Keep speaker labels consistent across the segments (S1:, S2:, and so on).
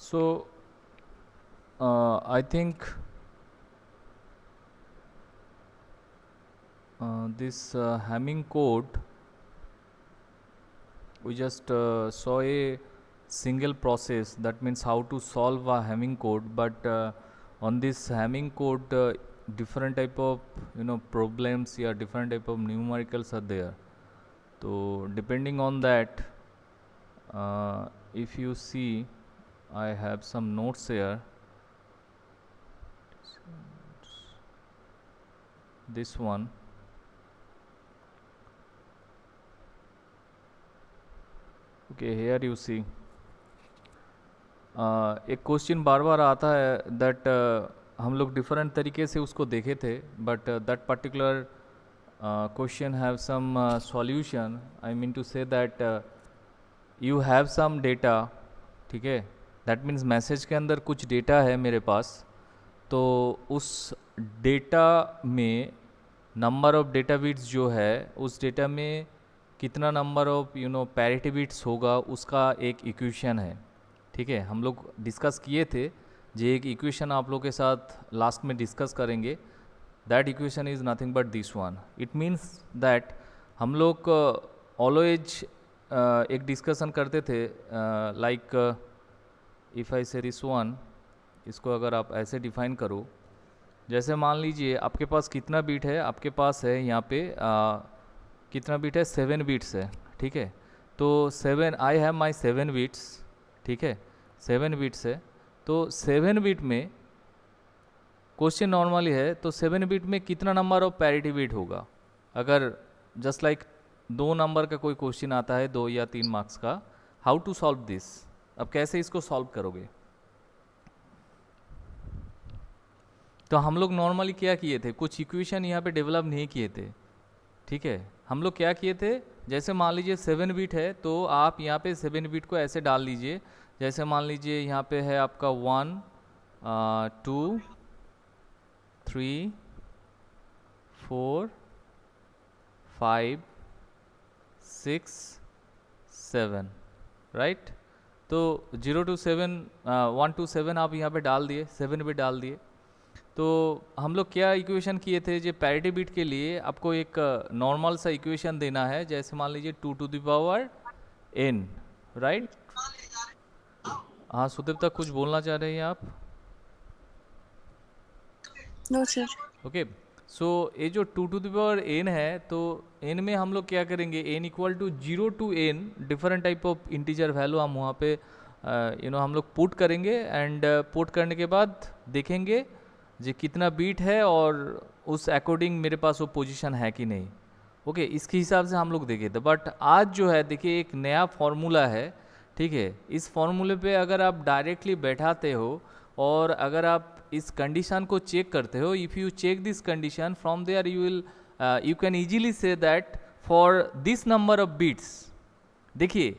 S1: So I think this Hamming code, we just saw a single process, that means how to solve a Hamming code, but on this Hamming code different type of problems, yeah, different type of numericals are there. So depending on that, if you see, I have some notes here. This one, okay, here you see एक question बार बार आता है that हम लोग different तरीके से उसको देखे थे, but that particular question have some solution. I mean to say that you have some data, ठीक है, दैट मीन्स मैसेज के अंदर कुछ डेटा है मेरे पास, तो उस डेटा में नंबर ऑफ डेटा बिट्स जो है, उस डेटा में कितना नंबर ऑफ पैरिटी बिट्स होगा, उसका एक इक्वेशन है. ठीक है, हम लोग डिस्कस किए थे, जो एक इक्वेशन आप लोग के साथ लास्ट में डिस्कस करेंगे. That equation is nothing but this one. It means that हम लोग ऑलवेज एक डिस्कशन करते थे, लाइक इफ़ आई से दिस वन, इसको अगर आप ऐसे डिफाइन करो, जैसे मान लीजिए आपके पास कितना बीट है, आपके पास है यहाँ पे कितना बीट है, 7 बीट्स है. ठीक है, तो 7, आई हैव माई 7 बीट्स. ठीक है, 7 बीट्स है, तो 7 बीट में क्वेश्चन नॉर्मली है, तो 7 बीट में कितना नंबर ऑफ पैरिटी बीट होगा. अगर जस्ट लाइक 2 नंबर का कोई क्वेश्चन आता है, 2 या 3 मार्क्स का, हाउ टू सॉल्व दिस, अब कैसे इसको सॉल्व करोगे. तो हम लोग नॉर्मली क्या किए थे, कुछ इक्वेशन यहाँ पे डेवलप नहीं किए थे. ठीक है, हम लोग क्या किए थे, जैसे मान लीजिए 7 बीट है, तो आप यहाँ पे 7 बीट को ऐसे डाल लीजिए. जैसे मान लीजिए यहाँ पे है आपका 1 2 3 4 5 6 7, राइट. तो 0 to 7 1 to 7 आप यहाँ पे डाल दिए, 7 बीट डाल दिए. तो हम लोग क्या इक्वेशन किए थे, जो पैरिटी बिट के लिए आपको एक नॉर्मल सा इक्वेशन देना है, जैसे मान लीजिए 2 to the power n, right. हाँ सुदेव तक कुछ बोलना चाह रहे हैं आप?
S2: No sir.
S1: ओके, सो ये जो 2 to the power n है, तो n में हम लोग क्या करेंगे, n equal to 0 to n different type of integer value हम वहाँ पे हम लोग पुट करेंगे, एंड पुट करने के बाद देखेंगे जी कितना बीट है और उस अकॉर्डिंग मेरे पास वो पोजीशन है कि नहीं. ओके, इसके हिसाब से हम लोग देखे थे. बट आज जो है देखिए एक नया फॉर्मूला है. ठीक है, इस फॉर्मूले पे अगर आप डायरेक्टली बैठाते हो और अगर आप इस कंडीशन को चेक करते हो, if you check this condition from there you can easily say that for this number of bits. देखिए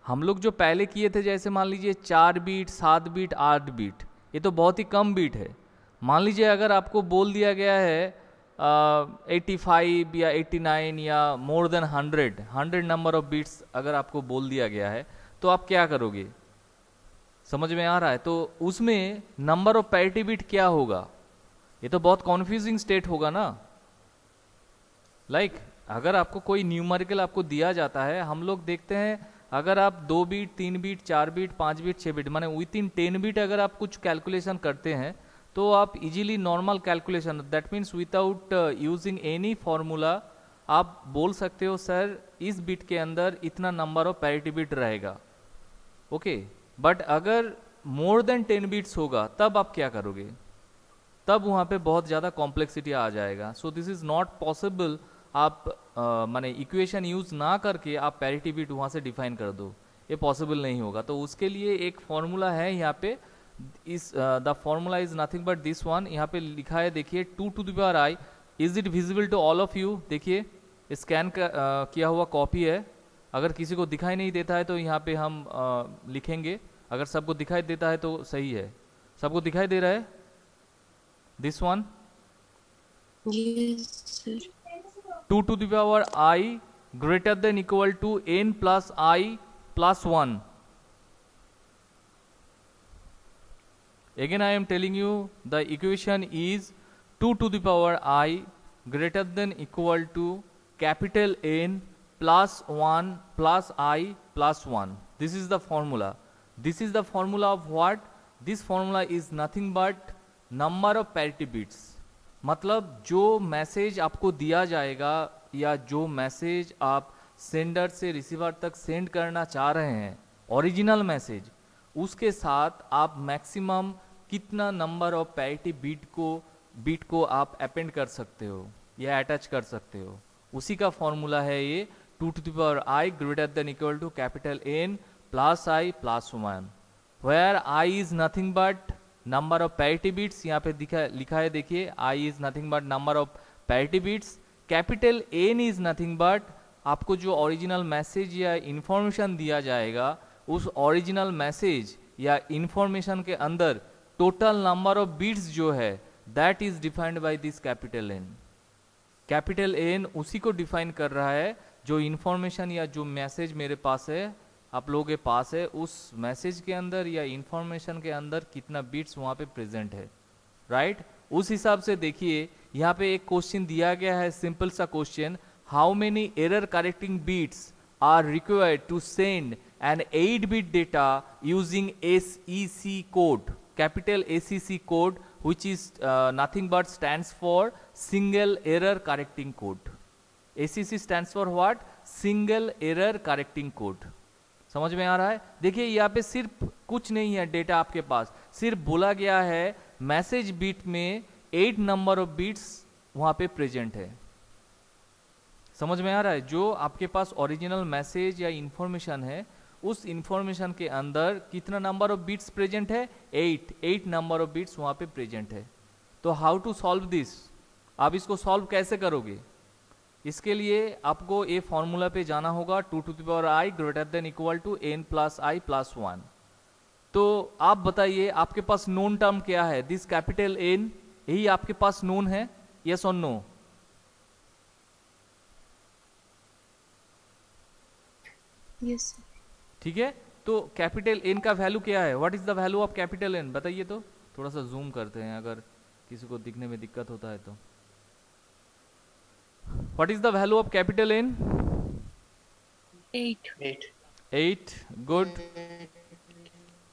S1: हम लोग जो पहले किए थे, जैसे मान लीजिए 4 बीट 7 बीट 8 बीट, ये तो बहुत ही कम बीट है. मान लीजिए अगर आपको बोल दिया गया है 85 या 89 या more than 100 number of bits अगर आपको बोल दिया गया है, तो आप क्या करोगे, समझ में आ रहा है. तो उसमें नंबर ऑफ पैरिटी बीट क्या होगा, ये तो बहुत कॉन्फ्यूजिंग स्टेट होगा ना. लाइक अगर आपको कोई न्यूमेरिकल आपको दिया जाता है, हम लोग देखते हैं अगर आप 2 bit 3 bit 4 bit 5 bit 6 bit माने विद इन 10 बीट अगर आप कुछ कैलकुलेशन करते हैं, तो आप easily normal calculation, that means without using any formula, आप बोल सकते हो सर इस बिट के अंदर इतना नंबर ऑफ पैरिटी बिट रहेगा. ओके, बट अगर मोर देन 10 बिट्स होगा तब आप क्या करोगे, तब वहाँ पे बहुत ज़्यादा कॉम्प्लेक्सिटी आ जाएगा. So this is not possible. आप माने इक्वेशन यूज़ ना करके आप पैरिटी बिट वहाँ से डिफाइन कर दो, ये पॉसिबल नहीं होगा. तो उसके लिए एक फॉर्मूला है यहाँ पे, इस the formula is nothing but this one. यहाँ पे लिखा है देखिए 2 to the power i. Is it visible to all of you. देखिए स्कैन किया हुआ कॉपी है, अगर किसी को दिखाई नहीं देता है तो यहाँ पे हम लिखेंगे, अगर सबको दिखाई देता है तो सही है. सबको दिखाई दे रहा है this one?
S2: Yes sir.
S1: 2 to the power i greater than equal to n plus i plus 1. Again I am telling you the equation is 2 to the power I greater than equal to capital N plus 1 plus I plus 1. This is the formula. This is the formula of what? This formula is nothing but number of parity bits. मतलब जो message आपको दिया जाएगा या जो message आप sender से receiver तक सेंड करना चाह रहे हैं, ओरिजिनल मैसेज, उसके साथ आप मैक्सिमम कितना नंबर ऑफ पैरिटी बीट को आप अपेंड कर सकते हो या अटैच कर सकते हो, उसी का फॉर्मूला है ये 2 to the power I greater than equal to capital N plus I plus 1, where I is nothing but number of parity bits. यहाँ पे लिखा है देखिए, I is nothing but number of parity bits, capital N is nothing but आपको जो original message या information दिया जाएगा उस ओरिजिनल मैसेज या इंफॉर्मेशन के अंदर टोटल नंबर ऑफ बीट्स जो है that is defined by this capital N. Capital N उसी को डिफाइन कर रहा है जो इंफॉर्मेशन या जो मैसेज मेरे पास है, आप लोगों के पास है, उस मैसेज के अंदर या इंफॉर्मेशन के अंदर कितना बीट्स वहाँ पे प्रेजेंट है, राइट? उस हिसाब से देखिए यहाँ पे एक क्वेश्चन दिया गया है, सिंपल सा question, how many error correcting bits are required to send an 8-bit data using SEC code, capital SEC code, which is nothing but stands for single error correcting code. SEC stands for what? Single error correcting code. समझ में आ रहा है? देखिए यहाँ पे सिर्फ कुछ नहीं है डेटा आपके पास, सिर्फ बोला गया है मैसेज बीट में 8 नंबर ऑफ बीट्स वहाँ पे प्रेजेंट है. समझ में आ रहा है? जो आपके पास ओरिजिनल मैसेज या इंफॉर्मेशन है उस इंफॉर्मेशन के अंदर कितना नंबर ऑफ बीट्स प्रेजेंट है? 8 नंबर ऑफ बीट्स वहाँ पे प्रेजेंट है. तो हाउ टू सॉल्व दिस? आप इसको सॉल्व कैसे करोगे? इसके लिए आपको ये फॉर्मूला पे जाना होगा 2 to the power I greater than equal to N plus I plus 1. तो आप बताइए आपके पास नोन टर्म क्या है? दिस कैपिटल N यही आपके पास नोन है, यस और नो?
S2: Yes.
S1: ठीक है, तो कैपिटल N का वैल्यू क्या है? What is the value of capital N? बताइए तो. थोड़ा सा जूम करते हैं अगर किसी को दिखने में दिक्कत होता है तो. What is the value of capital N? 8. Good.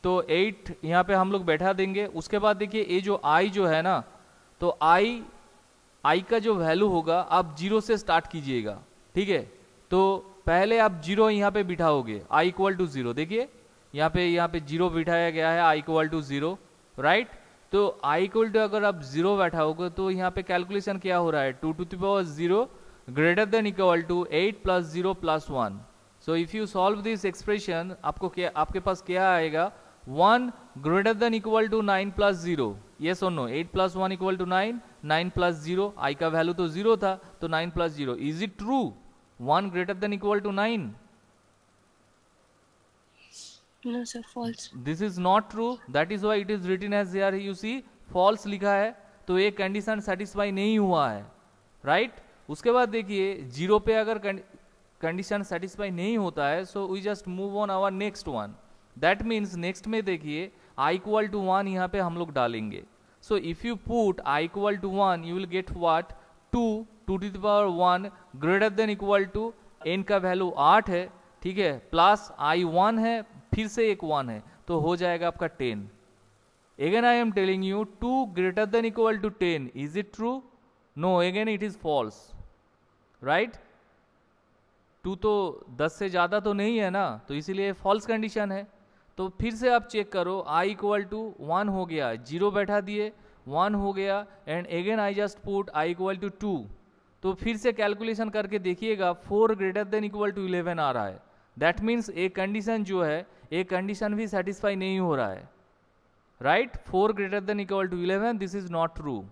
S1: तो 8 यहाँ पे हम लोग बैठा देंगे. उसके बाद देखिए ये जो I जो है ना, तो I का जो वैल्यू होगा आप 0 से स्टार्ट कीजिएगा, ठीक है? तो पहले आप 0 यहाँ पे बिठाओगे, I इक्वल टू 0. देखिए यहाँ पे 0 बिठाया गया है, I इक्वल टू 0, राइट? तो I इक्वल टू अगर आप 0 बैठाओगे तो यहाँ पे कैलकुलेशन क्या हो रहा है? 2 to the power 0 greater than equal to 8 plus 0 plus 1. So if you solve this expression आपके पास क्या आएगा? 1 greater than equal to 9 plus 0. Yes और no? 8 plus 1 equal to 9, 9 plus 0, I का वैल्यू तो 0 था, तो 9 plus 0. Is it true? 1 greater than equal to 9?
S2: No sir, false.
S1: This is not true. That is why it is written as here. You see, false लिखा है, तो ये condition satisfy नहीं हुआ है, राइट? उसके बाद देखिए 0 पे अगर कंडीशन सेटिस्फाई नहीं होता है, so we just move on our next one. That means next में देखिए I इक्वल टू 1 यहाँ पे हम लोग डालेंगे. So if you put I equal to 1 you will get what? 2 to the power 1 greater than equal to N का value 8 है, ठीक है, प्लस I 1 है, फिर से एक 1 है, तो हो जाएगा आपका 10. Again I am telling you 2 greater than equal to 10. Is it true? No, again it is false, right? 2 तो 10 से ज़्यादा तो नहीं है ना, तो इसीलिए फॉल्स कंडीशन है. तो फिर से आप चेक करो, I इक्वल टू 1 हो गया, 0 बैठा दिए, 1 हो गया, and again I just put I equal to 2. तो फिर से कैलकुलेशन करके देखिएगा 4 ग्रेटर देन इक्वल टू 11 आ रहा है. दैट मीन्स एक कंडीशन जो है, एक कंडीशन भी सेटिस्फाई नहीं हो रहा है, right? 4 greater than equal to 11, this is not true.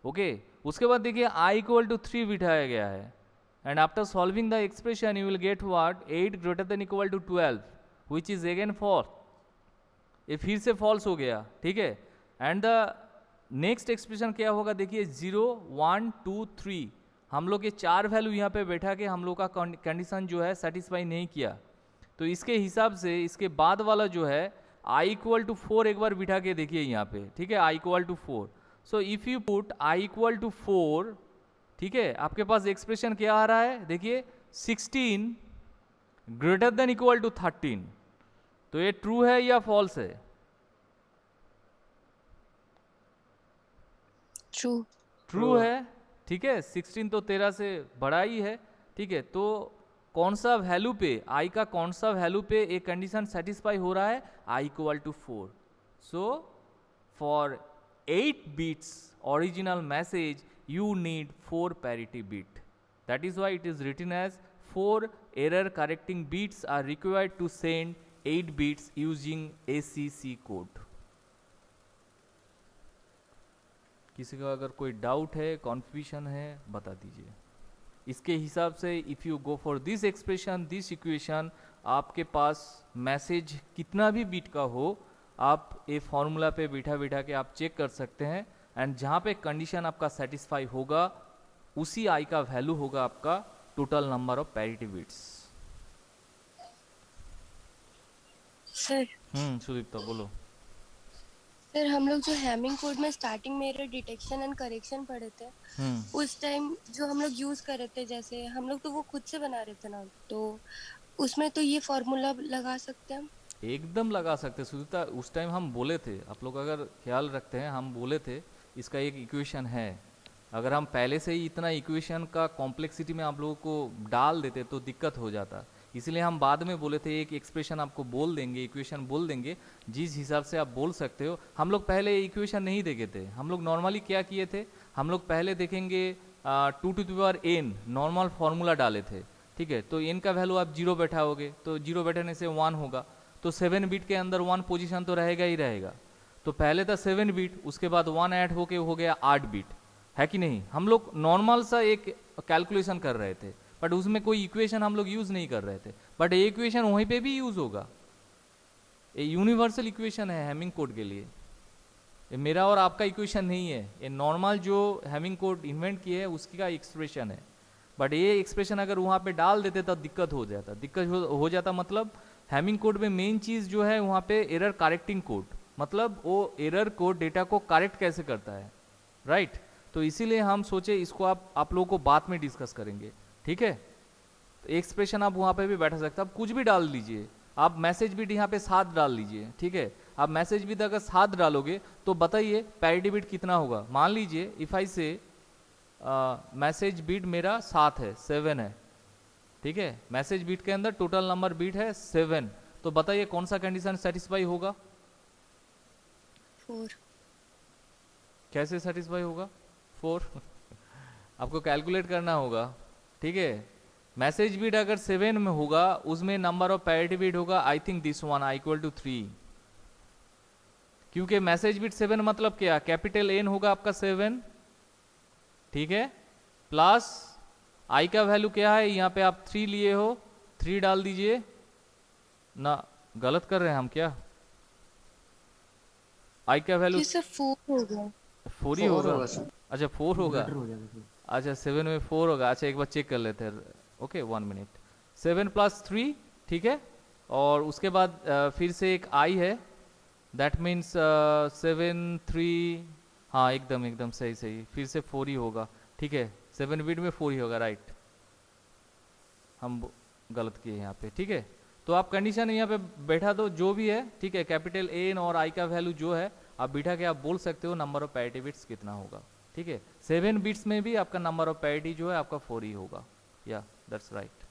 S1: Okay, उसके बाद देखिए I इक्वल टू 3 बिठाया गया है, and after solving the expression you will get what? 8 greater than equal to 12, which is again false. ये फिर से फॉल्स हो गया, ठीक है? एंड द नेक्स्ट एक्सप्रेशन क्या होगा? देखिए 0 1 2 3, हम लोग ये 4 वैल्यू यहाँ पे बैठा के हम लोग का कंडीशन जो है सेटिस्फाई नहीं किया. तो इसके हिसाब से इसके बाद वाला जो है आई इक्वल टू 4 एक बार बिठा के देखिए यहाँ पे, ठीक है, I equal to 4. So if you put I equal to 4, ठीक है, आपके पास एक्सप्रेशन क्या आ रहा है, देखिए 16 ग्रेटर देन इक्वल टू 13. तो ये ट्रू है या फॉल्स है?
S2: ट्रू.
S1: ट्रू है, ठीक है. 16 तो 13 से बड़ा ही है, ठीक है. तो कौन सा वैल्यू पे, आई का कौन सा वैल्यू पे एक कंडीशन सेटिस्फाई हो रहा है, I equal to 4. So for 8 bits original message you need 4 parity bit. That is why it is written as 4 error correcting bits are required to send 8 bits using ACC code. किसी का अगर कोई doubt है, confusion है, बता दीजिए. इसके हिसाब से if you go for this expression, this equation, आपके पास मैसेज कितना भी बीट का हो, आप ये फॉर्मूला पे बिठा बिठा के आप चेक कर सकते हैं. एंड जहाँ पे कंडीशन आपका सेटिस्फाई होगा उसी आई का वैल्यू होगा आपका total number of parity bits.
S2: Sir
S1: Sudipta बोलो.
S2: सर हम लोग जो हैमिंग कोड में स्टार्टिंग में एरर डिटेक्शन एंड करेक्शन पढ़े थे, उस टाइम जो हम लोग यूज कर रहे थे, जैसे हम लोग तो वो खुद से बना रहे थे ना, तो उसमें तो ये फॉर्मूला लगा सकते हैं हम.
S1: एकदम लगा सकते सुदीप्ता. उस टाइम हम बोले थे, आप लोग अगर ख्याल रखते हैं, हम बोले थे इसका एक इक्वेशन है. अगर हम पहले से ही इतना इक्वेशन का कॉम्प्लेक्सिटी में आप लोगों को डाल देते तो दिक्कत हो जाता. इसलिए हम बाद में बोले थे एक एक्सप्रेशन आपको बोल देंगे, इक्वेशन बोल देंगे, जिस हिसाब से आप बोल सकते हो. हम लोग पहले इक्वेशन नहीं देखे थे. हम लोग नॉर्मली क्या किए थे, हम लोग पहले देखेंगे 2 to the power n normal formula डाले थे, ठीक है. तो n का वैल्यू आप 0 बैठाओगे तो 0 बैठाने से 1 होगा. तो 7 बिट के अंदर 1 पोजीशन तो रहेगा ही रहेगा. तो पहले था 7 बिट, उसके बाद 1 ऐड होके हो गया 8 बिट, है कि नहीं. हम लोग नॉर्मल सा एक कैलकुलेशन कर रहे थे, बट उसमें कोई इक्वेशन हम लोग यूज नहीं कर रहे थे. बट ये इक्वेशन वहीं पे भी यूज होगा. ये यूनिवर्सल इक्वेशन है हैमिंग कोड के लिए. ये मेरा और आपका इक्वेशन नहीं है, ये नॉर्मल जो हैमिंग कोड इन्वेंट किए है उसकी का एक्सप्रेशन है. बट ये एक्सप्रेशन अगर वहाँ पे डाल देते तो दिक्कत हो जाता. हो जाता मतलब हैमिंग कोड में मेन चीज जो है वहाँ पे एरर करेक्टिंग कोड, मतलब वो एरर कोड डेटा को करेक्ट कैसे करता है, राइट. तो इसीलिए हम सोचे इसको आप लोगों को बाद में डिस्कस करेंगे, ठीक है. तो एक्सप्रेशन आप वहाँ पे भी बैठा सकते हैं, आप कुछ भी डाल दीजिए. आप मैसेज बिट यहाँ पे 7 डाल लीजिए, ठीक है. आप मैसेज बिट अगर 7 डालोगे तो बताइए पैरिटी बिट कितना होगा. मान लीजिए इफ आई से मैसेज बिट मेरा 7 है, 7 है, ठीक है. मैसेज बिट के अंदर टोटल नंबर बिट है 7. तो बताइए कौन सा कंडीशन सेटिस्फाई होगा,
S2: 4.
S1: कैसे सेटिस्फाई होगा 4? आपको कैलकुलेट करना होगा, ठीक है. मैसेज बिट अगर 7 में होगा, उसमें नंबर ऑफ पैरिटी बिट होगा I think this one I equal to 3. क्योंकि मैसेज बिट 7 मतलब क्या, कैपिटल एन होगा आपका 7, ठीक है, प्लस आई का वैल्यू क्या है, यहाँ पे आप 3 लिए हो, 3 डाल दीजिए ना. गलत कर रहे हैं हम क्या? आई का वैल्यू
S2: 4 होगा.
S1: 4 ही होगा. अच्छा 4 होगा. अच्छा 7 में 4 होगा. अच्छा एक बार चेक कर लेते हैं. Okay 1 minute. 7 + 3, ठीक है. और उसके बाद फिर से एक आई है, दैट मीन्स 7 3, हाँ एकदम सही सही. फिर से 4 ही होगा, ठीक है. 7 बिट में 4 ही होगा, राइट. हम गलत किए यहाँ पे, ठीक है. तो आप कंडीशन यहाँ पे बैठा दो जो भी है, ठीक है. कैपिटल एन और आई का वैल्यू जो है आप बिठा के आप बोल सकते हो नंबर ऑफ पैरिटी बिट्स कितना होगा, ठीक है. 7 बिट्स में भी आपका नंबर ऑफ पैरिटी जो है आपका 4 ही होगा. या दैट्स राइट.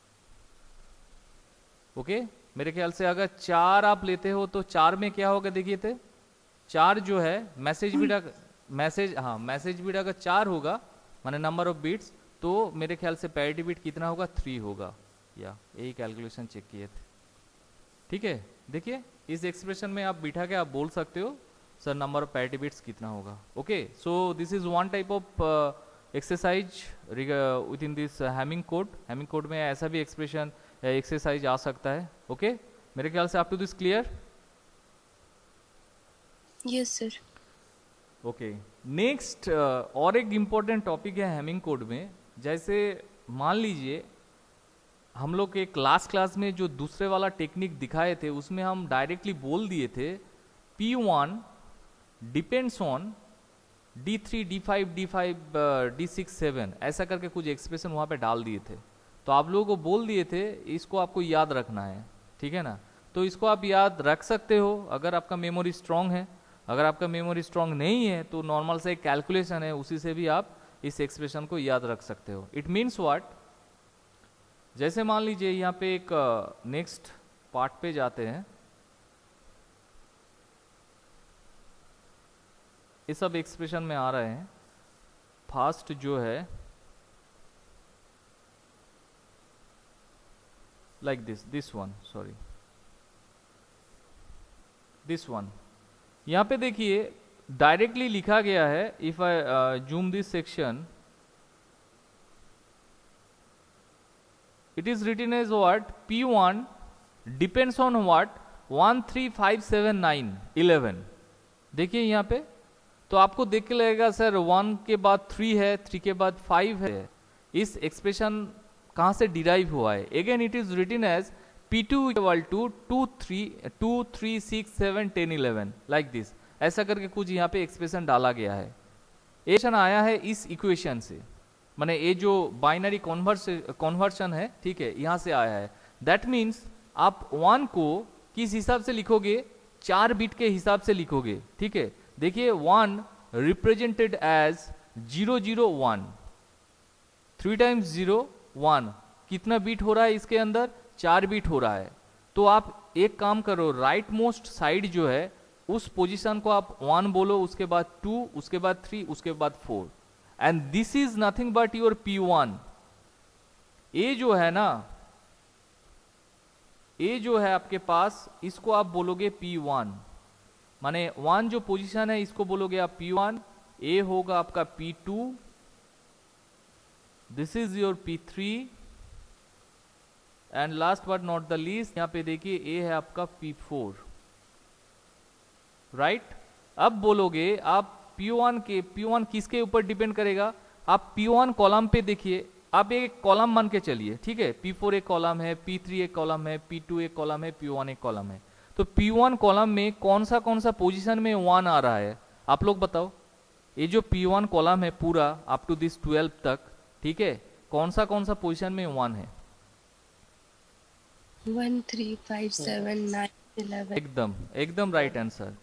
S1: ओके. मेरे ख्याल से अगर 4 आप लेते हो तो 4 में क्या होगा देखिए थे. 4 जो है मैसेज बिट अगर 4 होगा माने नंबर ऑफ बिट्स, तो मेरे ख्याल से पैरिटी बिट कितना होगा, 3 होगा. या यही कैलकुलेशन चेक किए थे, ठीक है. देखिए इस एक्सप्रेशन में आप बिठा के आप बोल सकते हो sir number of parity bits कितना होगा. Okay. So this is one type of exercise with in this Hamming code. Hamming code में ऐसा भी एक्सप्रेशन एक्सरसाइज आ सकता है. ओके. मेरे ख्याल से आप to this clear.
S2: Yes sir.
S1: Okay. Next और एक इम्पोर्टेंट टॉपिक है हैमिंग कोड में. जैसे मान लीजिए हम लोग के लास्ट क्लास में जो दूसरे वाला टेक्निक दिखाए थे उसमें हम डायरेक्टली बोल दिए थे P1 depends on D3 D5 D5 D6 7 ऐसा करके कुछ एक्सप्रेशन वहाँ पे डाल दिए थे। तो आप लोगों को बोल दिए थे इसको आपको याद रखना है, ठीक है ना। तो इसको आप याद रख सकते हो अगर आपका मेमोरी स्ट्रांग है। अगर आपका मेमोरी स्ट्रांग नहीं है तो नॉर्मल से एक कैलकुलेशन है, उसी से भी आप इस एक्सप्रेशन को याद रख सकते हो। इट मीन्स व्हाट, जैसे मान लीजिए यहाँ पे एक नेक्स्ट पार्ट पे जाते हैं। ये सब एक्सप्रेशन में आ रहे हैं। फास्ट जो है like this one, sorry this one. यहाँ पे देखिए डायरेक्टली लिखा गया है, if I zoom this section, it is written as what, P1 depends on what, 1 3 5 7 9 11। देखिए यहाँ पे तो आपको देख के लगेगा सर 1 के बाद 3 है, 3 के बाद 5 है। इस एक्सप्रेशन कहाँ से डिराइव हुआ है? Again it is written as P2 equal to 2 3 6 7 10 11 like this. ऐसा करके कुछ यहाँ पे एक्सप्रेशन डाला गया है। एक्सप्रेशन आया है इस इक्वेशन से, माने ये जो बाइनरी कन्वर्शन है, ठीक है, यहां से आया है। दैट मीन्स आप 1 को किस हिसाब से लिखोगे? 4 बिट के हिसाब से लिखोगे, ठीक है। देखिए 1 रिप्रेजेंटेड एज 0 0 1, 3 टाइम्स 0 1, कितना बिट हो रहा है इसके अंदर? 4 बिट हो रहा है। तो आप एक काम करो, राइट मोस्ट साइड जो है उस पोजीशन को आप 1 बोलो, उसके बाद 2, उसके बाद 3, उसके बाद 4, and this is nothing but your P1। ये जो है ना, ये जो है आपके पास, इसको आप बोलोगे P1, माने 1 जो पोजीशन है इसको बोलोगे आप P1, ए होगा आपका P2, this is your P3, and last but not the least यहाँ पे देखिए ए है आपका P4, राइट। अब बोलोगे आप P1 किसके ऊपर डिपेंड करेगा? आप P1 कॉलम पे देखिए, आप एक कॉलम मान के चलिए, ठीक है। P4 एक कॉलम है, P3 एक कॉलम है, P2 एक कॉलम है, P1 एक कॉलम है। तो P1 कॉलम में कौन सा पोजीशन में 1 आ रहा है? आप लोग बताओ। ये जो P1 कॉलम है पूरा अप टू दिस 12 तक, ठीक है, कौन सा पोजीशन में 1 है?
S2: 1 3 5 7 9 11।
S1: एकदम राइट आंसर,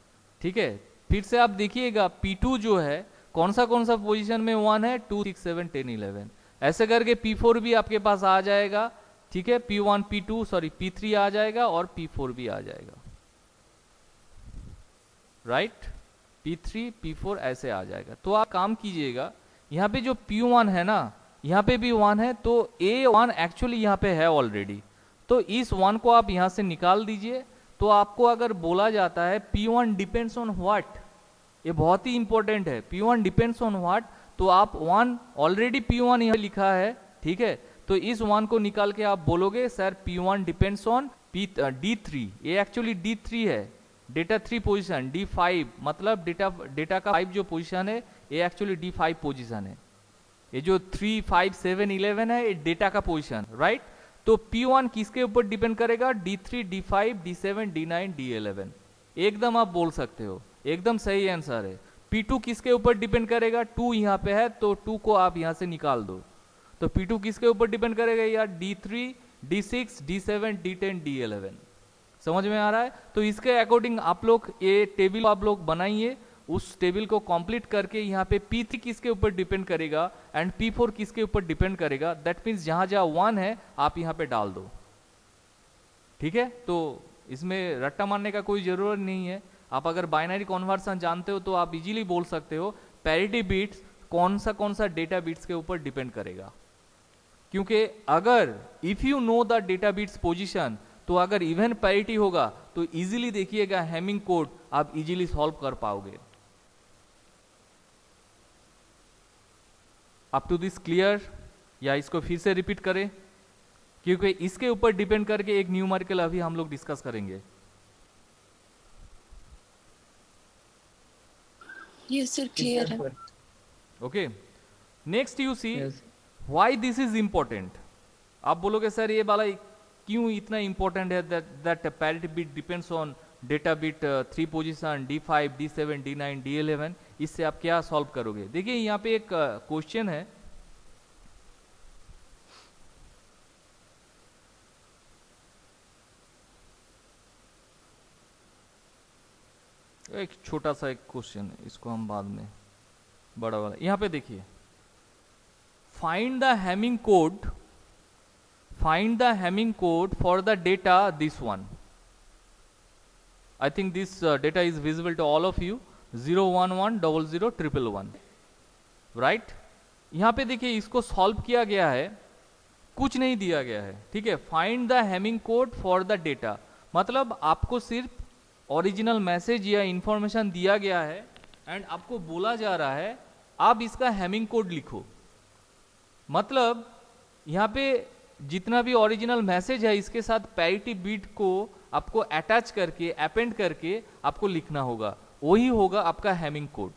S1: ठीक है। फिर से आप देखिएगा P2 जो है कौन सा पोजीशन में 1 है? 2 6 7 10 11। ऐसे करके P4 भी आपके पास आ जाएगा, ठीक है। P1 P2 सॉरी P3 आ जाएगा और P4 भी आ जाएगा, राइट। P3 P4 ऐसे आ जाएगा। तो आप काम कीजिएगा, यहाँ पे जो P1 है ना, यहाँ पे भी 1 है, तो A1 एक्चुअली यहाँ पे है ऑलरेडी। तो इस 1 को आप यहाँ से निकाल दीजिए। तो आपको अगर बोला जाता है P1 डिपेंड्स ऑन व्हाट, ये बहुत ही इंपॉर्टेंट है, P1 डिपेंड्स ऑन व्हाट, तो आप 1 ऑलरेडी P1 यहाँ लिखा है, ठीक है। तो इस 1 को निकाल के आप बोलोगे sir P1 depends on D3, ये एक्चुअली D3 है, डेटा 3 पोजीशन, D5 मतलब डेटा का 5 जो पोजीशन है ये एक्चुअली D5 पोजीशन है। ये जो 3 5 7 11 है ये डेटा का पोजीशन, राइट। तो P1 किसके ऊपर डिपेंड करेगा? D3 D5 D7 D9 D11। एकदम आप बोल सकते हो, एकदम सही आंसर है। P2 किसके ऊपर डिपेंड करेगा? 2 यहाँ पे है तो 2 को आप यहाँ से निकाल दो। तो P2 किसके ऊपर डिपेंड करेगा यार? D3 D6 D7 D10 D11। समझ में आ रहा है? तो इसके अकॉर्डिंग आप लोग ये टेबल आप लोग बनाइए, उस टेबल को कंप्लीट करके यहाँ पे P3 किसके ऊपर डिपेंड करेगा एंड P4 किसके ऊपर डिपेंड करेगा, दैट मीन्स जहां जहां 1 है आप यहाँ पे डाल दो, ठीक है। तो इसमें रट्टा मारने का कोई जरूरत नहीं है। आप अगर बाइनरी कन्वर्सन जानते हो तो आप इजीली बोल सकते हो पैरिटी बिट्स कौन सा डेटा बिट्स के ऊपर डिपेंड करेगा। क्योंकि अगर if you know the data bits position, तो अगर इवन पैरिटी होगा तो इजीली देखिएगा हैमिंग कोड आप इजीली सॉल्व कर पाओगे। Up to this clear? या इसको फिर से रिपीट करें, क्योंकि इसके ऊपर डिपेंड करके एक न्यूमेरिकल अभी हम लोग डिस्कस करेंगे।
S2: यस सर, क्लियर है।
S1: Okay, next you see why this is important. आप बोलोगे सर ये वाला क्यों इतना इंपॉर्टेंट है, that parity bit depends on data bit 3 position D5 D7 D9 D11, इससे आप क्या सॉल्व करोगे? देखिए यहाँ पे एक क्वेश्चन है, एक छोटा सा एक क्वेश्चन है, इसको हम बाद में बड़ा वाला, यहाँ पे देखिए, find the Hamming code, find the Hamming code for the data this one. I think this data is visible to all of you, 011001111, right? यहाँ पे देखिए इसको सॉल्व किया गया है, कुछ नहीं दिया गया है, ठीक है। Find the Hamming code for the data, मतलब आपको सिर्फ ओरिजिनल मैसेज या इंफॉर्मेशन दिया गया है एंड आपको बोला जा रहा है आप इसका हैमिंग कोड लिखो। मतलब यहाँ पे जितना भी ओरिजिनल मैसेज है इसके साथ पैरिटी बिट को आपको अटैच करके अपेंड करके आपको लिखना होगा, वही होगा आपका हैमिंग कोड,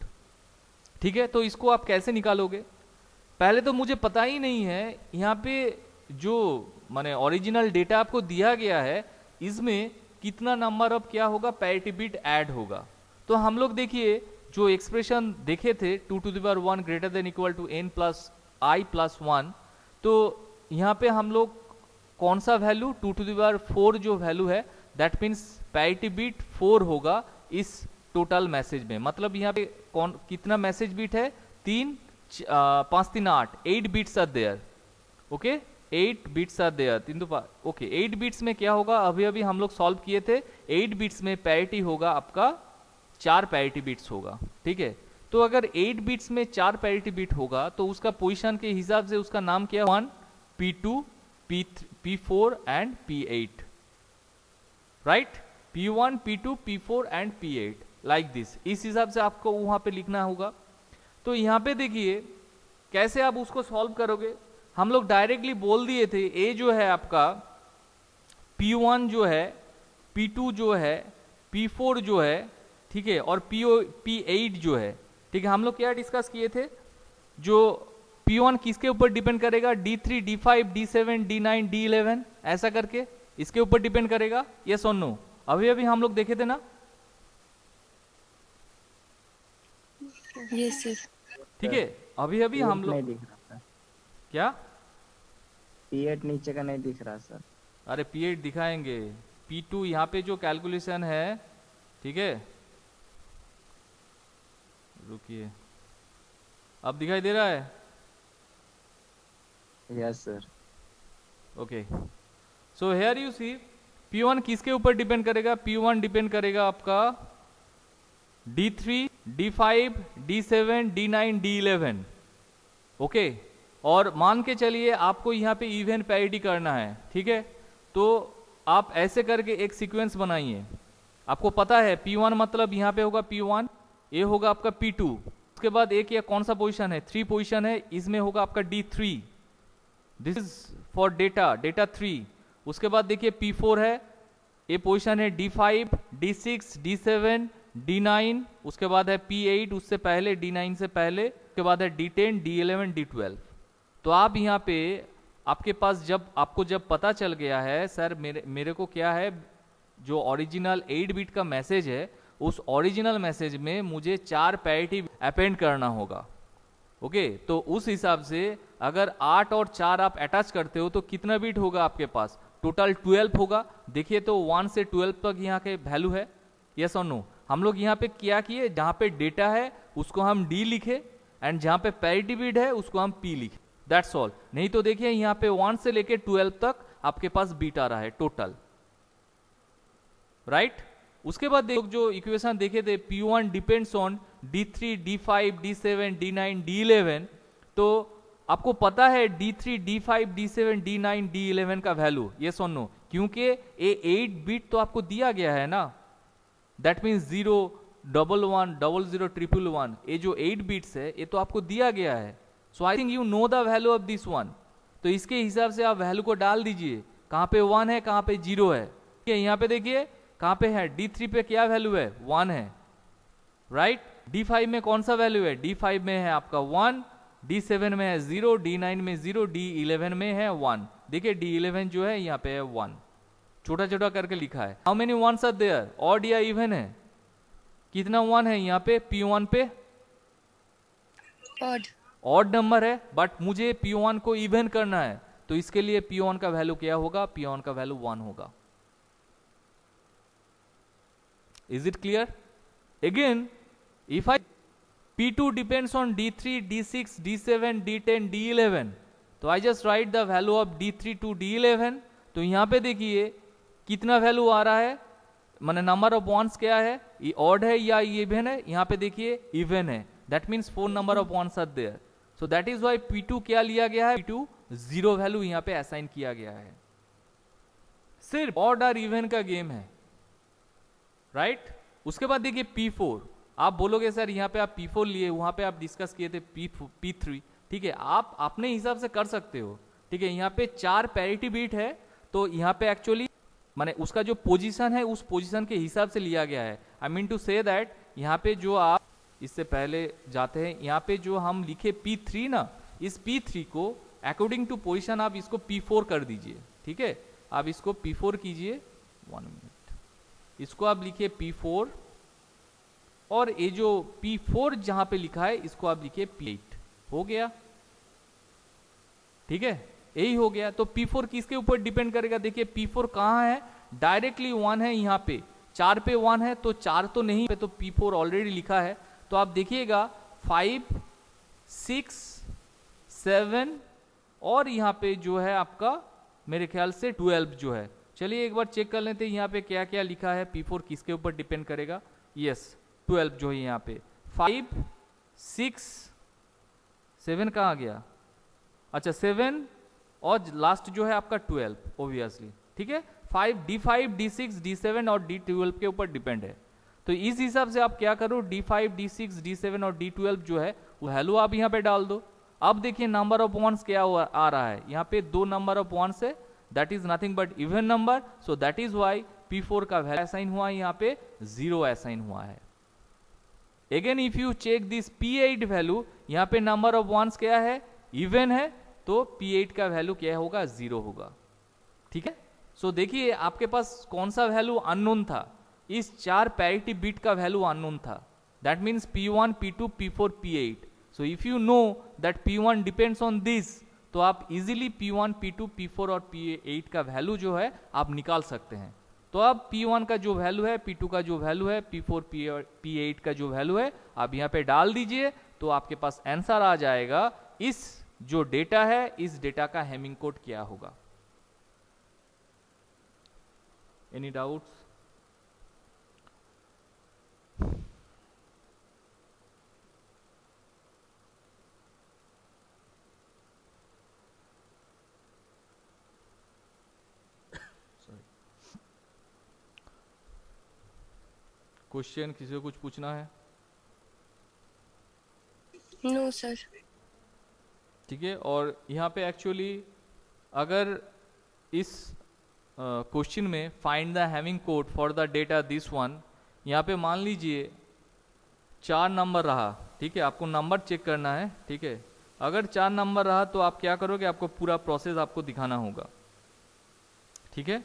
S1: ठीक है। तो इसको आप कैसे निकालोगे? पहले तो मुझे पता ही नहीं है यहाँ पे जो माने ओरिजिनल डेटा आपको दिया गया है इसमें कितना नंबर ऑफ क्या होगा पैरिटी बिट ऐड होगा। तो हम लोग देखिए जो एक्सप्रेशन देखे थे 2 to the power 1 greater than equal to n plus I plus 1, तो यहाँ पे हम लोग कौन सा वैल्यू 2 to the power 4 जो वैल्यू है दैट मीन्स पैरिटी बिट 4 होगा इस टोटल मैसेज में। मतलब यहाँ पे कौन कितना मैसेज बिट है? 3 5 3 8, 8 bits are there, okay 8 bits are there, 3 तो ओके 8 बिट्स में क्या होगा, अभी अभी हम लोग सॉल्व किए थे, 8 बिट्स में पैरिटी होगा आपका 4 पैरिटी बिट्स होगा, ठीक है। तो अगर 8 बिट्स में 4 पैरिटी बिट होगा तो उसका पोजीशन के हिसाब से उसका नाम क्या, 1 P2 P4 and P8, right? P1 P2 P4 and P8 like this, इस हिसाब से आपको वहां पे लिखना होगा। तो यहाँ पे देखिए कैसे आप उसको सॉल्व करोगे। हम लोग डायरेक्टली बोल दिए थे ए जो है आपका P1 जो है, P2 जो है, P4 जो है, ठीक है, और P8 जो है, ठीक है। हम लोग क्या डिस्कस किए थे, जो P1 किसके ऊपर डिपेंड करेगा, D3 D5 D7 D9 D11 ऐसा करके इसके ऊपर डिपेंड करेगा, यस और नो? अभी अभी हम लोग देखे थे ना,
S2: यस सर,
S1: ठीक है। अभी अभी हम लोग
S3: नहीं दिख रहा
S1: क्या,
S3: P8 नीचे का नहीं दिख रहा सर।
S1: अरे P8 दिखाएंगे, P2 यहाँ पे जो कैलकुलेशन है, ठीक है, रुकिए, अब दिखाई दे रहा है?
S3: Yes sir.
S1: Okay, so here you see P1 किसके ऊपर डिपेंड करेगा, P1 डिपेंड करेगा आपका D3 D5 D7 D9 D11, okay. और मान के चलिए आपको यहाँ पे इवन पैरिटी करना है, ठीक है। तो आप ऐसे करके एक सीक्वेंस बनाइए, आपको पता है P1 मतलब यहाँ पे होगा P1, ये होगा आपका P2, उसके बाद एक ये कौन सा पोजीशन है, 3 पोजीशन है, इसमें होगा आपका D3, this is for data 3। उसके बाद देखिए P4 है, ये पोजीशन है D5 D6 D7 D9, उसके बाद है P8 उससे पहले, D9 से पहले, उसके बाद है D10 D11 D12। तो आप यहाँ पे आपके पास जब आपको पता चल गया है सर मेरे को क्या है, जो ओरिजिनल 8 बिट का मैसेज है उस ओरिजिनल मैसेज में मुझे 4 पैरिटी अपेंड करना होगा, ओके। तो उस हिसाब से अगर 8 और 4 आप अटैच करते हो तो कितना बिट होगा आपके पास, टोटल 12 होगा। देखिए तो 1 से 12 तक यहाँ के वैल्यू है, यस और नो? हम लोग यहाँ पे क्या किए, जहाँ पे डेटा है उसको हम D लिखे एंड जहाँ पे पैरिटी बिट है उसको हम P लिखे, दैट्स ऑल। नहीं तो देखिए यहाँ पे 1 से लेके 12 तक आपके पास बिट आ रहा है टोटल, राइट? उसके बाद देखो जो इक्वेशन देखे थे P1 depends on D3 D5 D7 D9 D11, तो आपको पता है D3 D5 D7 D9 D11 का वैल्यू, यस और नो? क्योंकि ये 8 बिट तो आपको दिया गया है ना, दैट मीन्स 0 11 00 111, ये जो 8 बिट्स है ये तो आपको दिया गया है। So I think you know the value of this one, तो इसके हिसाब से आप वैल्यू को डाल दीजिए, कहाँ पे 1 है कहाँ पे 0 है, ठीक है। यहाँ पे देखिए कहाँ पे है, D3 पे क्या वैल्यू है, 1 है, राइट? D5 में कौन सा वैल्यू है, D5 में है आपका 1, D7 में है 0, D9 में 0, D11 में है 1। देखिए D11 जो है यहाँ पे है 1, छोटा छोटा करके लिखा है। How many ones are there, odd या इवन है, कितना 1 है यहाँ पे P1 पे,
S2: ऑड।
S1: ऑड नंबर है, बट मुझे P1 को इवन करना है, तो इसके लिए P1 का वैल्यू क्या होगा, P1 का वैल्यू 1 होगा। Is it clear? Again if I P2 depends on D3, D6, D7, D10, D11, तो I just write the value of D3 to D11। तो यहाँ पे देखिए कितना वैल्यू आ रहा है, माने नंबर ऑफ वंस क्या है, ये ऑड है या इवन है, यहाँ पे देखिए इवन है, that means 4 number of ones are there, so that is why P2 क्या लिया गया है, P2 0 वैल्यू यहाँ पे असाइन किया गया है। सिर्फ ऑड और इवन का गेम है, राइट? उसके बाद देखिए P4, आप बोलोगे सर यहाँ पे आप P4 लिए, वहां पे आप डिस्कस किए थे P3, ठीक है, आप अपने हिसाब से कर सकते हो, ठीक है। यहाँ पे 4 पैरिटी बीट है, तो यहाँ पे एक्चुअली माने उसका जो पोजीशन है उस पोजीशन के हिसाब से लिया गया है। I mean to say that यहाँ पे जो आप इससे पहले जाते हैं, यहाँ पे जो हम लिखे P3 ना, इस P3 को अकॉर्डिंग टू पोजीशन आप इसको P4 कर दीजिए, ठीक है। आप इसको P4 कीजिए, 1 मिनट, इसको आप लिखिए P4, और ये जो P4 जहां पे लिखा है इसको आप लिखिए P8, हो गया, ठीक है, यही हो गया। तो P4 किसके ऊपर डिपेंड करेगा, देखिए P4 कहां है, डायरेक्टली 1 है यहाँ पे, 4 पे 1 है, तो 4 तो नहीं पे, तो P4 ऑलरेडी लिखा है। तो आप देखिएगा 5, 6, 7 और यहाँ पे जो है आपका मेरे ख्याल से 12 जो है। चलिए एक बार चेक कर लेते हैं यहाँ पे क्या क्या लिखा है, P4 किसके ऊपर डिपेंड करेगा। यस, 12 जो है यहाँ पे, 5, 6, 7 कहाँ आ गया, अच्छा 7 और लास्ट जो है आपका 12 ऑब्वियसली, ठीक है। 5, D6, D7 और D12 के ऊपर डिपेंड है। तो इस हिसाब से आप क्या करो, D5, D6, D7 और D12 जो है वो वैल्यू आप यहाँ पे डाल दो। अब देखिए नंबर ऑफ वंस क्या आ रहा है, यहाँ पे 2 नंबर ऑफ वंस है, that is nothing but even number, so that is why P4 का वैल्यू असाइन हुआ है, यहाँ पे 0 असाइन हुआ है। Again if you check this P8 value, यहाँ पे नंबर ऑफ वंस क्या है, इवन है, तो P8 का वैल्यू क्या होगा, 0 होगा, ठीक है। सो देखिए आपके पास कौन सा वैल्यू अननोन था, इस 4 पैरिटी बिट का वैल्यू अननोन था, that means P1, P2, P4, P8। So if you know that P1 depends on this, तो आप इजीली P1, P2, P4 और P8 का वैल्यू जो है आप निकाल सकते हैं। तो अब P1 का जो वैल्यू है, P2 का जो वैल्यू है, P4, P8 का जो वैल्यू है, आप यहाँ पे डाल दीजिए, तो आपके पास आंसर आ जाएगा। इस जो डेटा है, इस डेटा का हेमिंग कोड क्या होगा। Any doubts? क्वेश्चन किसी को कुछ पूछना है?
S2: No sir.
S1: ठीक है, और यहाँ पे एक्चुअली अगर इस क्वेश्चन में find the having code for the data this one, यहाँ पे मान लीजिए 4 नंबर रहा, ठीक है, आपको नंबर चेक करना है, ठीक है। अगर 4 नंबर रहा तो आप क्या करोगे, आपको पूरा प्रोसेस आपको दिखाना होगा, ठीक है।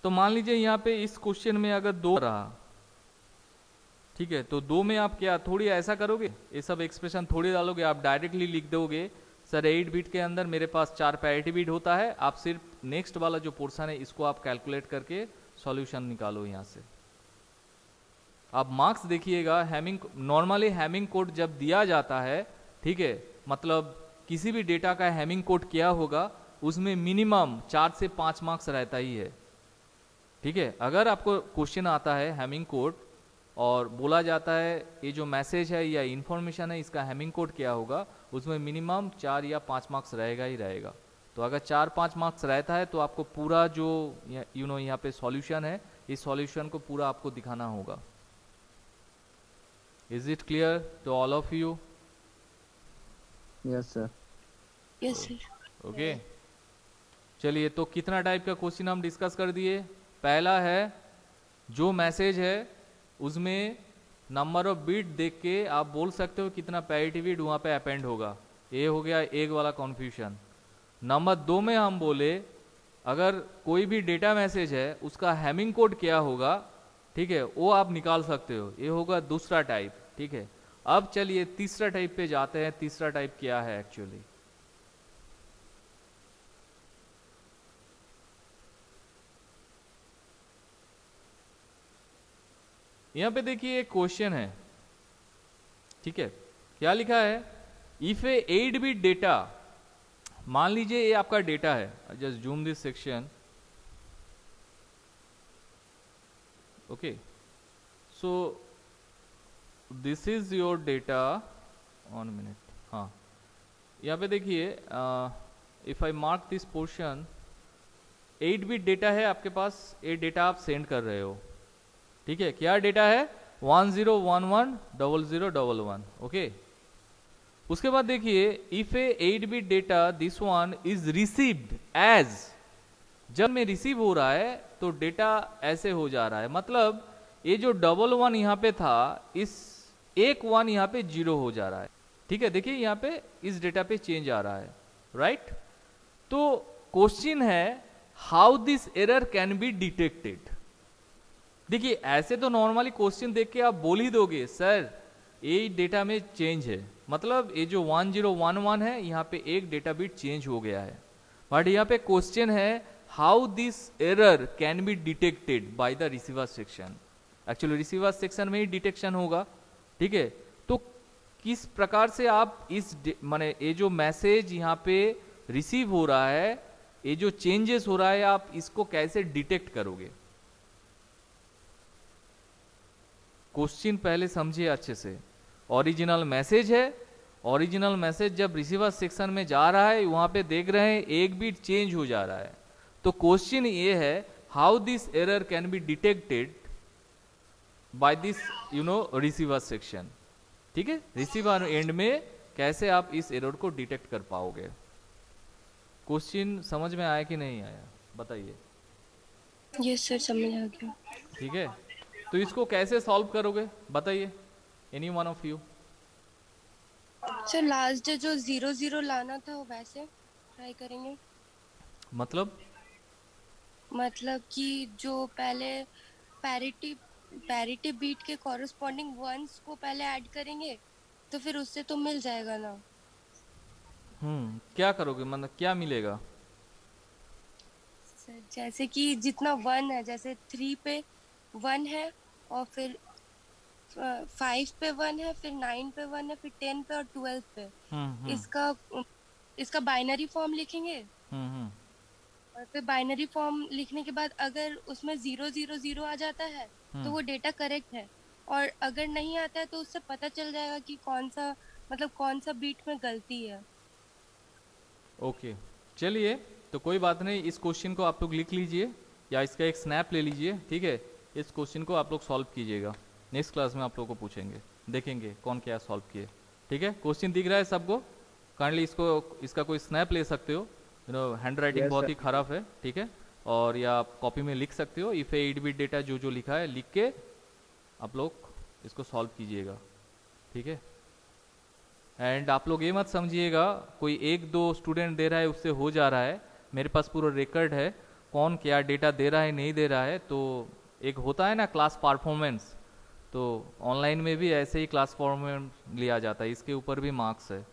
S1: तो मान लीजिए यहाँ पे इस क्वेश्चन में अगर 2 रहा, ठीक है, तो 2 में आप क्या थोड़ी ऐसा करोगे, ये सब एक्सप्रेशन थोड़ी डालोगे, आप डायरेक्टली लिख दोगे सर 8 बिट के अंदर मेरे पास 4 पैरिटी बिट होता है। आप सिर्फ नेक्स्ट वाला जो पोर्शन है इसको आप कैलकुलेट करके सॉल्यूशन निकालो यहाँ से। आप मार्क्स देखिएगा, हैमिंग नॉर्मली हैमिंग कोड जब दिया जाता है, ठीक है, मतलब किसी भी डेटा का हैमिंग कोड क्या होगा, उसमें मिनिमम 4 से 5 मार्क्स रहता ही है, ठीक है। अगर आपको क्वेश्चन आता है हैमिंग कोड और बोला जाता है ये जो मैसेज है या इंफॉर्मेशन है इसका हैमिंग कोड क्या होगा, उसमें मिनिमम 4 या 5 मार्क्स रहेगा ही रहेगा। तो अगर 4-5 मार्क्स रहता है तो आपको पूरा जो यहाँ पे सॉल्यूशन है, इस सॉल्यूशन को पूरा आपको दिखाना होगा। Is it clear to all of you?
S3: Yes sir.
S2: Yes sir.
S1: Okay, चलिए, तो कितना टाइप का क्वेश्चन हम डिस्कस कर दिए। पहला है जो मैसेज है उसमें नंबर ऑफ बिट देख के आप बोल सकते हो कितना पैरिटी बिट वहाँ पे अपेंड होगा, ये हो गया एक वाला कॉन्फ्यूजन। नंबर 2 में हम बोले अगर कोई भी डेटा मैसेज है उसका हैमिंग कोड क्या होगा, ठीक है, वो आप निकाल सकते हो। ये होगा दूसरा टाइप, ठीक है। अब चलिए तीसरा टाइप पे जाते हैं। तीसरा टाइप क्या है एक्चुअली? यहां पे देखिए एक क्वेश्चन है, ठीक है। क्या लिखा है? इफ ए 8 बिट डेटा, मान लीजिए ये आपका डेटा है, just zoom this section, okay. So this is your data, 1 minute, हाँ। यहाँ पे देखिए if I mark this portion, 8 bit data है आपके पास, ये डेटा आप सेंड कर रहे हो, ठीक है। क्या डेटा है? 10110011, ओके। उसके बाद देखिए if a 8 bit data this one is received as, जब में रिसीव हो रहा है तो डेटा ऐसे हो जा रहा है, मतलब ये जो 11 यहाँ पे था, इस एक 1 यहाँ पे 0 हो जा रहा है, ठीक है। देखिए यहाँ पे इस डेटा पे चेंज आ रहा है, राइट। तो क्वेश्चन है how this error can be detected. देखिए ऐसे तो नॉर्मली क्वेश्चन देख के आप बोल ही दोगे सर ये डेटा में चेंज है, मतलब ये जो 1011 है यहाँ पे एक डेटा बिट चेंज हो गया है। बट यहाँ पे क्वेश्चन है how this error can be detected by the receiver section. Actually receiver section में ही डिटेक्शन होगा, ठीक है। तो किस प्रकार से आप इस माने ये जो मैसेज यहाँ पे रिसीव हो रहा है, ये जो चेंजेस हो रहा है, आप इसको कैसे डिटेक्ट करोगे? क्वेश्चन पहले समझिए अच्छे से। ओरिजिनल मैसेज है, ओरिजिनल मैसेज जब रिसीवर सेक्शन में जा रहा है, वहां पे देख रहे हैं एक बिट चेंज हो जा रहा है। तो क्वेश्चन ये है how this error can be detected by this receiver section, ठीक है। रिसीवर एंड में कैसे आप इस एरर को डिटेक्ट कर पाओगे? क्वेश्चन समझ में आया कि नहीं आया बताइए।
S2: यस सर, समझ आ गया।
S1: ठीक है, तो इसको कैसे सॉल्व करोगे बताइए, any one of you.
S2: Sir last day जो 00 लाना था वो वैसे ट्राई करेंगे। मतलब कि जो पहले पैरिटी पैरिटी बीट के कॉरेस्पॉन्डिंग वंस को पहले ऐड करेंगे तो फिर उससे तो मिल जाएगा ना।
S1: क्या करोगे, मतलब क्या मिलेगा?
S2: सर जैसे कि जितना 1 है, जैसे 3 पे 1 है और फिर 5 पे 1 है, फिर 9 पे 1 है, फिर 10 पे और 12 पे इसका बाइनरी फॉर्म लिखेंगे। और फिर बाइनरी फॉर्म लिखने के बाद अगर उसमें 000 आ जाता है तो वो डेटा करेक्ट है, और अगर नहीं आता है तो उससे पता चल जाएगा कि कौन सा बीट में गलती है।
S1: ओके चलिए, तो कोई बात नहीं, इस क्वेश्चन को आप लोग लिख लीजिए या इसका एक स्नैप ले लीजिए, ठीक है। इस क्वेश्चन को आप लोग सॉल्व कीजिएगा, नेक्स्ट क्लास में आप लोग को पूछेंगे, देखेंगे कौन क्या सॉल्व किए, ठीक है। क्वेश्चन दिख रहा है सबको? काइंडली इसका कोई स्नैप ले सकते हो, हैंड राइटिंग बहुत ही खराब है, ठीक है। और या आप कॉपी में लिख सकते हो, इफ 8 बिट डेटा जो लिखा है लिख के आप लोग इसको सॉल्व कीजिएगा, ठीक है। एंड आप लोग ये मत समझिएगा कोई 1-2 स्टूडेंट दे रहा है उससे हो जा रहा है, मेरे पास पूरा रिकॉर्ड है कौन क्या डेटा दे रहा है नहीं दे रहा है। तो एक होता है ना क्लास परफॉर्मेंस, तो ऑनलाइन में भी ऐसे ही क्लास परफॉर्मेंस लिया जाता है, इसके ऊपर भी मार्क्स है,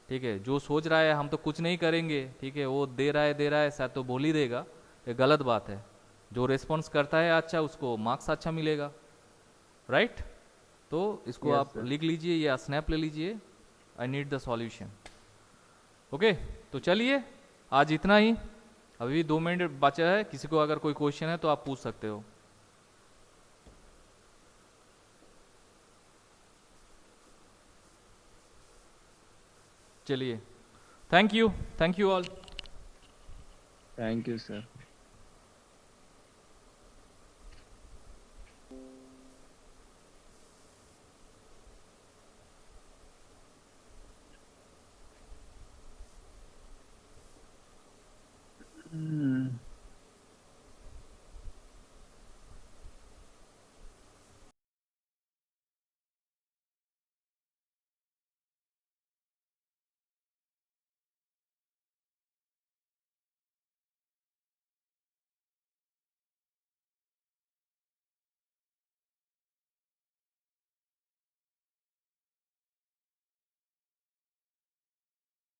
S1: ठीक है। जो सोच रहा है हम तो कुछ नहीं करेंगे, ठीक है, वो दे रहा है शायद तो बोल ही देगा, ये गलत बात है। जो रेस्पॉन्स करता है अच्छा उसको मार्क्स अच्छा मिलेगा, राइट। तो इसको
S3: Yes,
S1: आप
S3: sir.
S1: लिख लीजिए या स्नैप ले लीजिए, I need the solution. Okay, तो चलिए आज इतना ही, अभी 2 मिनट बचा है, किसी को अगर कोई क्वेश्चन है तो आप पूछ सकते हो। चलिए, thank you all.
S3: Thank you sir.